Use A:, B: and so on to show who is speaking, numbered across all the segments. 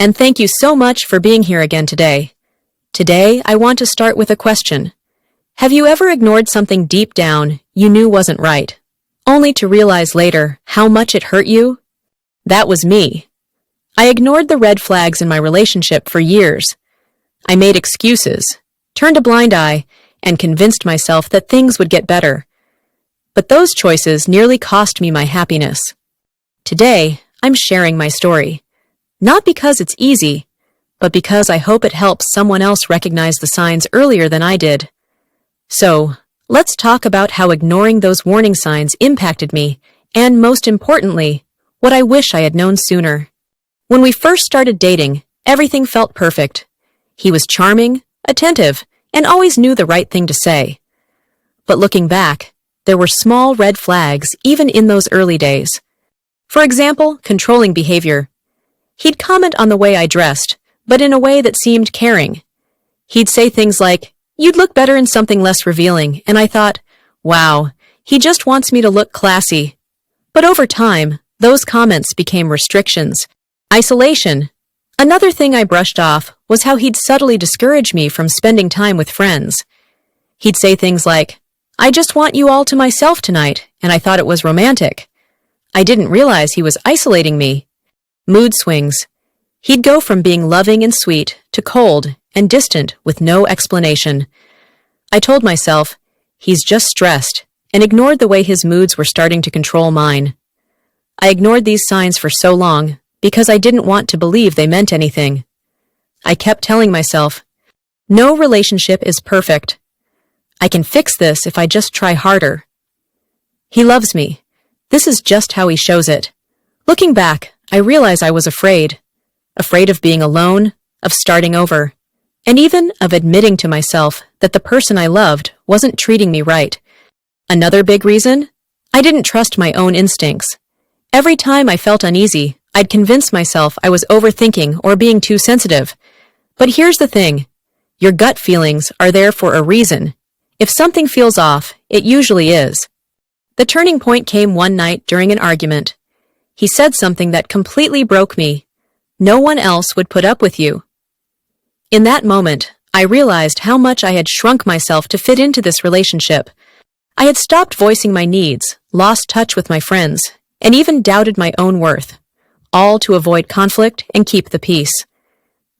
A: and thank you so much for being here again today. Today, I want to start with a question. Have you ever ignored something deep down you knew wasn't right, only to realize later how much it hurt you? That was me. I ignored the red flags in my relationship for years. I made excuses, turned a blind eye, and convinced myself that things would get better. But those choices nearly cost me my happiness. Today, I'm sharing my story. Not because it's easy, but because I hope it helps someone else recognize the signs earlier than I did. So, let's talk about how ignoring those warning signs impacted me, and most importantly, what I wish I had known sooner. When we first started dating, everything felt perfect. He was charming, attentive, and always knew the right thing to say. But looking back, there were small red flags even in those early days. For example, controlling behavior. He'd comment on the way I dressed, but in a way that seemed caring. He'd say things like, "You'd look better in something less revealing," and I thought, wow, he just wants me to look classy. But over time, those comments became restrictions. Isolation. Another thing I brushed off was how he'd subtly discourage me from spending time with friends. He'd say things like, "I just want you all to myself tonight," and I thought it was romantic. I didn't realize he was isolating me. Mood swings. He'd go from being loving and sweet to cold and distant with no explanation. I told myself, he's just stressed, and ignored the way his moods were starting to control mine. I ignored these signs for so long because I didn't want to believe they meant anything. I kept telling myself, no relationship is perfect. I can fix this if I just try harder. He loves me. This is just how he shows it. Looking back, I realize I was afraid. Afraid of being alone, of starting over, and even of admitting to myself that the person I loved wasn't treating me right. Another big reason? I didn't trust my own instincts. Every time I felt uneasy, I'd convince myself I was overthinking or being too sensitive. But here's the thing. Your gut feelings are there for a reason. If something feels off, it usually is. The turning point came one night during an argument. He said something that completely broke me. No one else would put up with you. In that moment, I realized how much I had shrunk myself to fit into this relationship. I had stopped voicing my needs, lost touch with my friends, and even doubted my own worth, all to avoid conflict and keep the peace.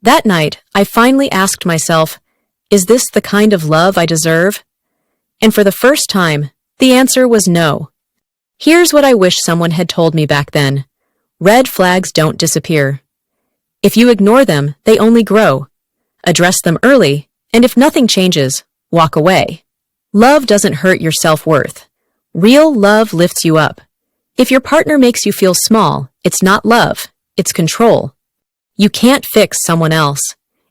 A: That night, I finally asked myself, is this the kind of love I deserve? And for the first time, the answer was no. Here's what I wish someone had told me back then. Red flags don't disappear. If you ignore them, they only grow. Address them early, and if nothing changes, walk away. Love doesn't hurt your self-worth. Real love lifts you up. If your partner makes you feel small, it's not love, it's control. You can't fix someone else.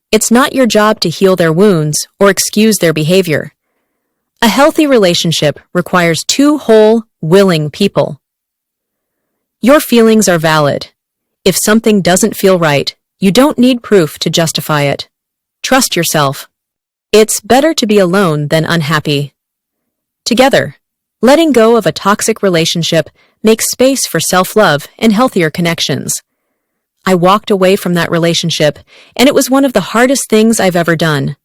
A: It's not your job to heal their wounds or excuse their behavior. A healthy relationship requires two whole, willing people. Your feelings are valid. If something doesn't feel right, you don't need proof to justify it. Trust yourself. It's better to be alone than unhappy. Together, letting go of a toxic relationship makes space for self-love and healthier connections. I walked away from that relationship, and it was one of the hardest things I've ever done.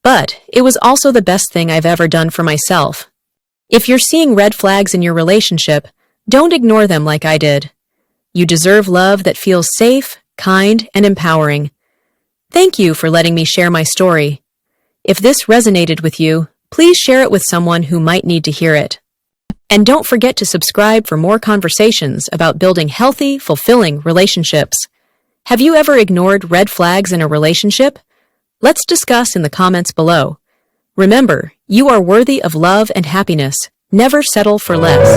A: But it was also the best thing I've ever done for myself. If you're seeing red flags in your relationship, don't ignore them like I did. You deserve love that feels safe, kind, and empowering. Thank you for letting me share my story. If this resonated with you, please share it with someone who might need to hear it. And don't forget to subscribe for more conversations about building healthy, fulfilling relationships. Have you ever ignored red flags in a relationship? Let's discuss in the comments below. Remember, you are worthy of love and happiness. Never settle for less.